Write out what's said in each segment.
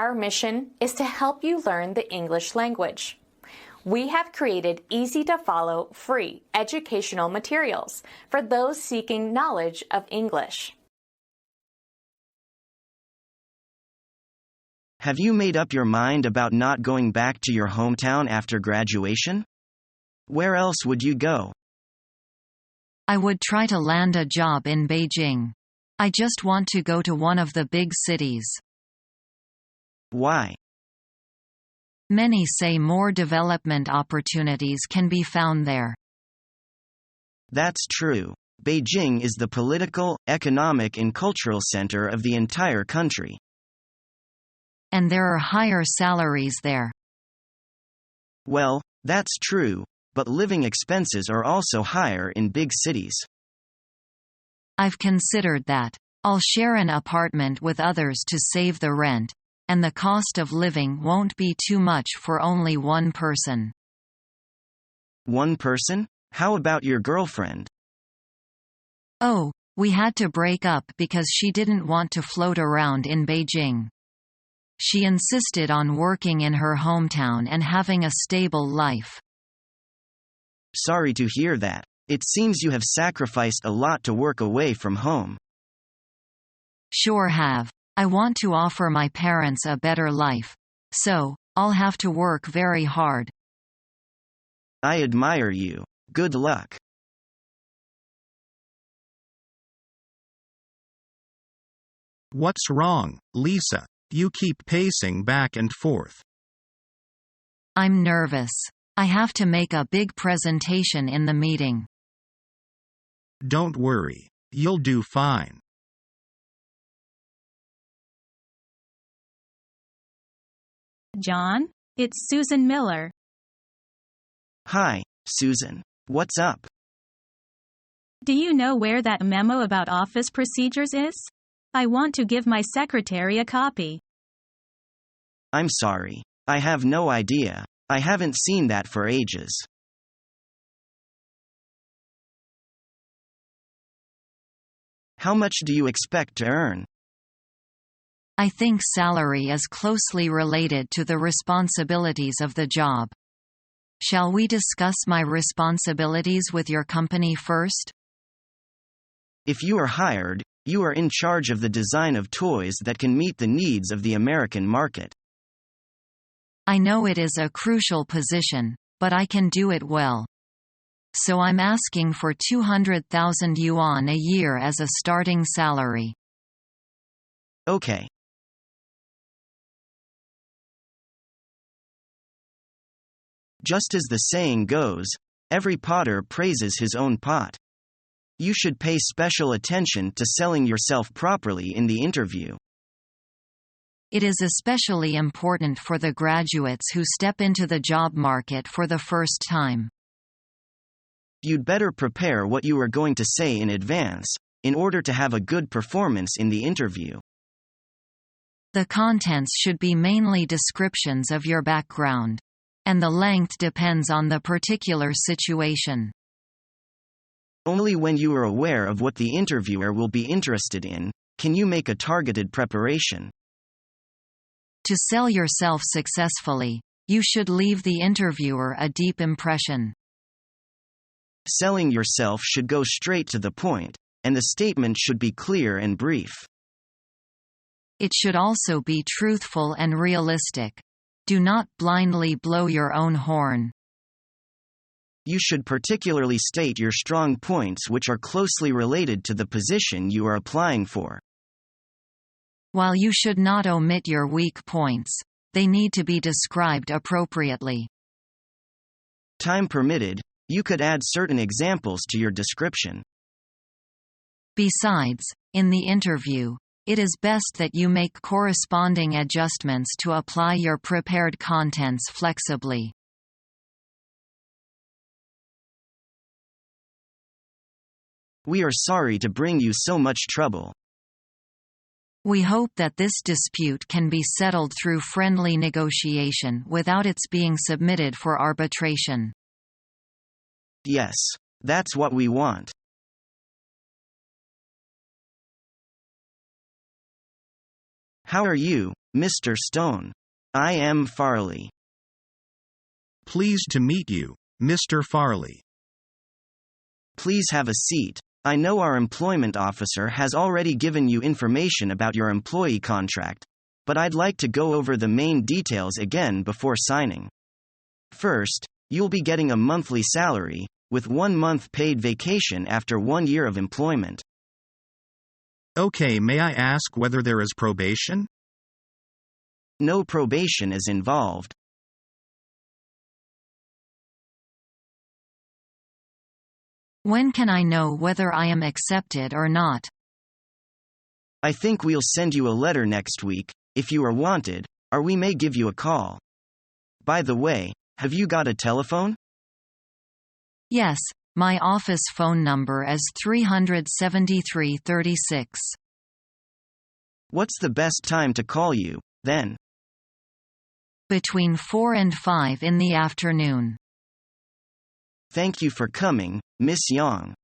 Our mission is to help you learn the English language. We have created easy-to-follow, free educational materials for those seeking knowledge of English. Have you made up your mind about not going back to your hometown after graduation? Where else would you go? I would try to land a job in Beijing. I just want to go to one of the big cities. Why? Many say more development opportunities can be found there. That's true. Beijing is the political, economic and cultural center of the entire country. And there are higher salaries there. Well, that's true, but living expenses are also higher in big cities. I've considered that. I'll share an apartment with others to save the rent, and the cost of living won't be too much for only one person. One person? How about your girlfriend? Oh, we had to break up because she didn't want to float around in Beijing. She insisted on working in her hometown and having a stable life. Sorry to hear that. It seems you have sacrificed a lot to work away from home. Sure have. I want to offer my parents a better life. So, I'll have to work very hard. I admire you. Good luck. What's wrong, Lisa? You keep pacing back and forth. I'm nervous. I have to make a big presentation in the meeting. Don't worry. You'll do fine. John, it's Susan Miller. Hi, Susan. What's up? Do you know where that memo about office procedures is? I want to give my secretary a copy. I'm sorry. I have no idea. I haven't seen that for ages. How much do you expect to earn? I think salary is closely related to the responsibilities of the job. Shall we discuss my responsibilities with your company first? If you are hired, you are in charge of the design of toys that can meet the needs of the American market. I know it is a crucial position, but I can do it well. So I'm asking for 200,000 yuan a year as a starting salary. Okay. Just as the saying goes, every potter praises his own pot. You should pay special attention to selling yourself properly in the interview. It is especially important for the graduates who step into the job market for the first time. You'd better prepare what you are going to say in advance, in order to have a good performance in the interview. The contents should be mainly descriptions of your background. And the length depends on the particular situation. Only when you are aware of what the interviewer will be interested in, can you make a targeted preparation. To sell yourself successfully, you should leave the interviewer a deep impression. Selling yourself should go straight to the point, and the statement should be clear and brief. It should also be truthful and realistic. Do not blindly blow your own horn. You should particularly state your strong points which are closely related to the position you are applying for. While you should not omit your weak points, they need to be described appropriately. Time permitted, you could add certain examples to your description. Besides, in the interview, it is best that you make corresponding adjustments to apply your prepared contents flexibly. We are sorry to bring you so much trouble. We hope that this dispute can be settled through friendly negotiation without its being submitted for arbitration. Yes, that's what we want. How are you, Mr. Stone. I am Farley. Pleased to meet you, Mr. Farley. Please have a seat. I know our employment officer has already given you information about your employee contract, but I'd like to go over the main details again before signing. First, you'll be getting a monthly salary, with 1 month paid vacation after 1 year of employment. Okay, may I ask whether there is probation? No probation is involved. When can I know whether I am accepted or not? I think we'll send you a letter next week, if you are wanted, or we may give you a call. By the way, have you got a telephone? Yes, my office phone number is 37336. What's the best time to call you, then? Between 4 and 5 in the afternoon. Thank you for coming, Miss Yang.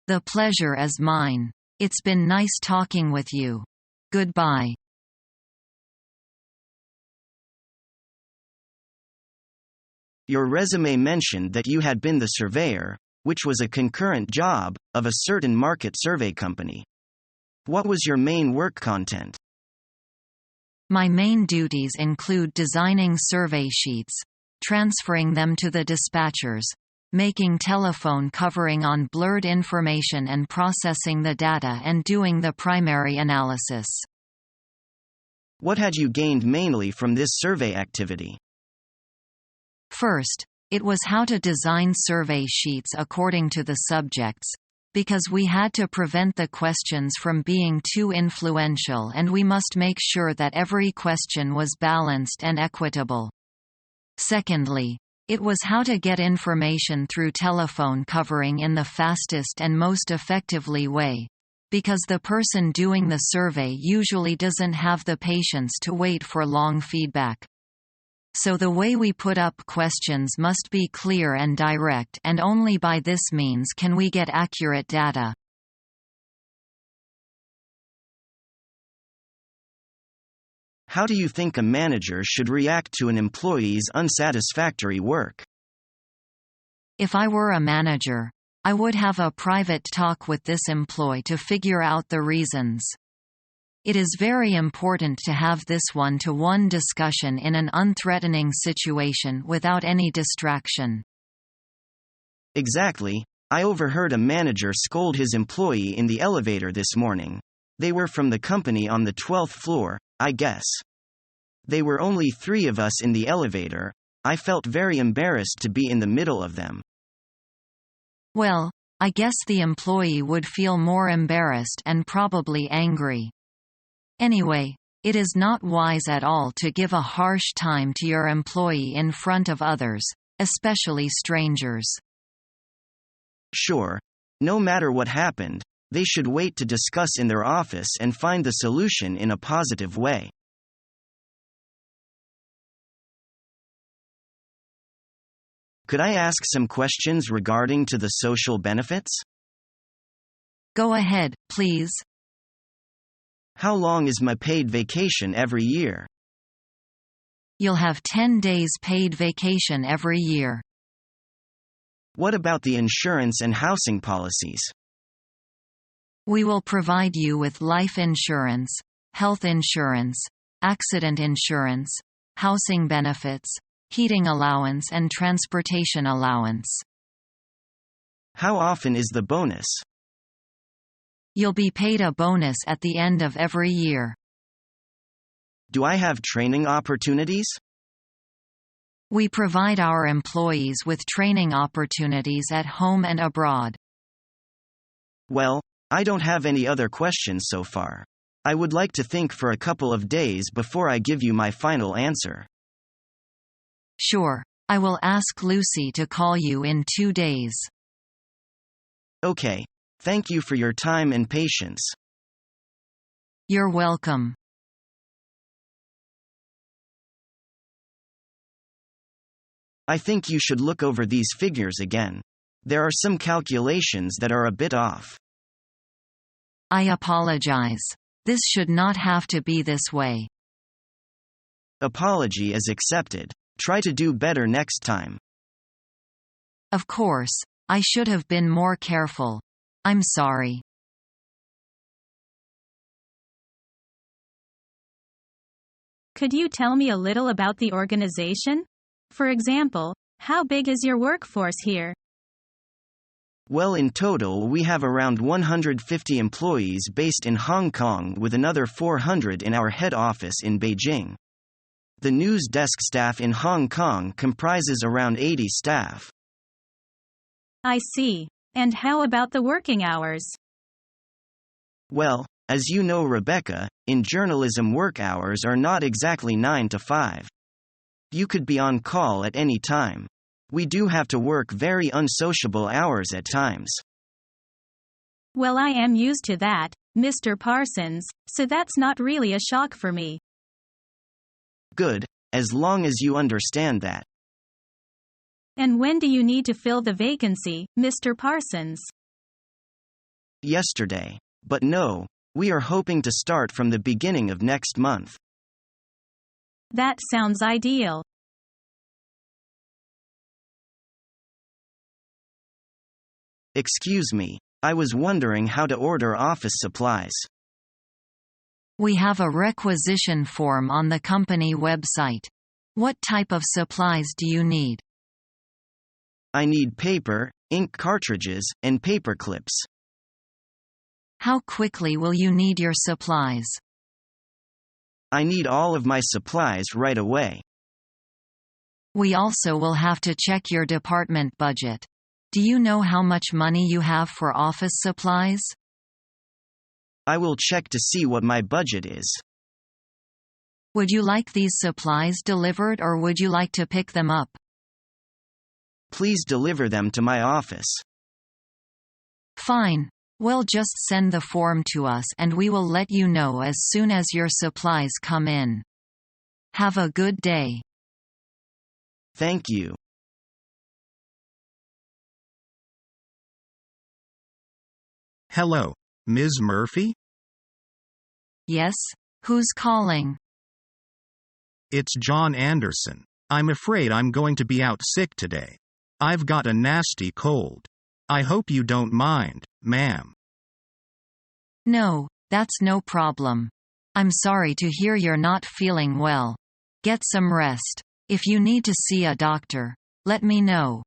The pleasure is mine. It's been nice talking with you. Goodbye. Your resume mentioned that you had been the surveyor, which was a concurrent job, of a certain market survey company. What was your main work content? My main duties include designing survey sheets, transferring them to the dispatchers, making telephone covering on blurred information and processing the data and doing the primary analysis. What had you gained mainly from this survey activity? First, it was how to design survey sheets according to the subjects, because we had to prevent the questions from being too influential and we must make sure that every question was balanced and equitable. Secondly, it was how to get information through telephone covering in the fastest and most effectively way, because the person doing the survey usually doesn't have the patience to wait for long feedback. So the way we put up questions must be clear and direct, and only by this means can we get accurate data. How do you think a manager should react to an employee's unsatisfactory work? If I were a manager, I would have a private talk with this employee to figure out the reasons. It is very important to have this one-to-one discussion in an unthreatening situation without any distraction. Exactly. I overheard a manager scold his employee in the elevator this morning. They were from the company on the 12th floor, I guess. They were only 3 of us in the elevator. I felt very embarrassed to be in the middle of them. Well, I guess the employee would feel more embarrassed and probably angry. Anyway, it is not wise at all to give a harsh time to your employee in front of others, especially strangers. Sure. No matter what happened, they should wait to discuss in their office and find the solution in a positive way. Could I ask some questions regarding to the social benefits? Go ahead, please. How long is my paid vacation every year? You'll have 10 days paid vacation every year. What about the insurance and housing policies? We will provide you with life insurance, health insurance, accident insurance, housing benefits, heating allowance and transportation allowance. How often is the bonus? You'll be paid a bonus at the end of every year. Do I have training opportunities? We provide our employees with training opportunities at home and abroad. Well, I don't have any other questions so far. I would like to think for a couple of days before I give you my final answer. Sure, I will ask Lucy to call you in 2 days. Okay. Thank you for your time and patience. You're welcome. I think you should look over these figures again. There are some calculations that are a bit off. I apologize. This should not have to be this way. Apology is accepted. Try to do better next time. Of course, I should have been more careful. I'm sorry. Could you tell me a little about the organization? For example, how big is your workforce here? Well, in total, we have around 150 employees based in Hong Kong with another 400 in our head office in Beijing. The news desk staff in Hong Kong comprises around 80 staff. I see. And how about the working hours? Well, as you know, Rebecca, in journalism work hours are not exactly 9 to 5. You could be on call at any time. We do have to work very unsociable hours at times. Well, I am used to that, Mr. Parsons, so that's not really a shock for me. Good, as long as you understand that. And when do you need to fill the vacancy, Mr. Parsons? Yesterday. But no, we are hoping to start from the beginning of next month. That sounds ideal. Excuse me, I was wondering how to order office supplies. We have a requisition form on the company website. What type of supplies do you need? I need paper, ink cartridges, and paper clips. How quickly will you need your supplies? I need all of my supplies right away. We also will have to check your department budget. Do you know how much money you have for office supplies? I will check to see what my budget is. Would you like these supplies delivered or would you like to pick them up? Please deliver them to my office. Fine. Well, just send the form to us and we will let you know as soon as your supplies come in. Have a good day. Thank you. Hello, Ms. Murphy? Yes? Who's calling? It's John Anderson. I'm afraid I'm going to be out sick today. I've got a nasty cold. I hope you don't mind, ma'am. No, that's no problem. I'm sorry to hear you're not feeling well. Get some rest. If you need to see a doctor, let me know.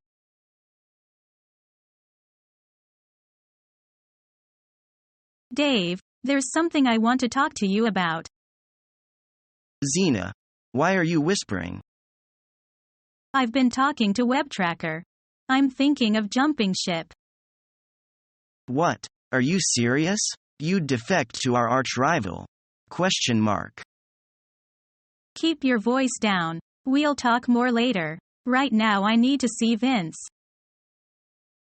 Dave, there's something I want to talk to you about. Zena, why are you whispering? I've been talking to WebTracker. I'm thinking of jumping ship. What? Are you serious? You'd defect to our arch-rival? Question mark. Keep your voice down. We'll talk more later. Right now I need to see Vince.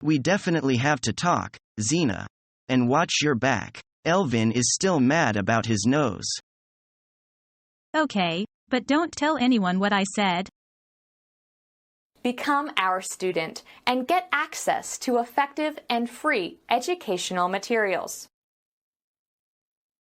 We definitely have to talk, Zena. And watch your back. Elvin is still mad about his nose. Okay, but don't tell anyone what I said. Become our student and get access to effective and free educational materials.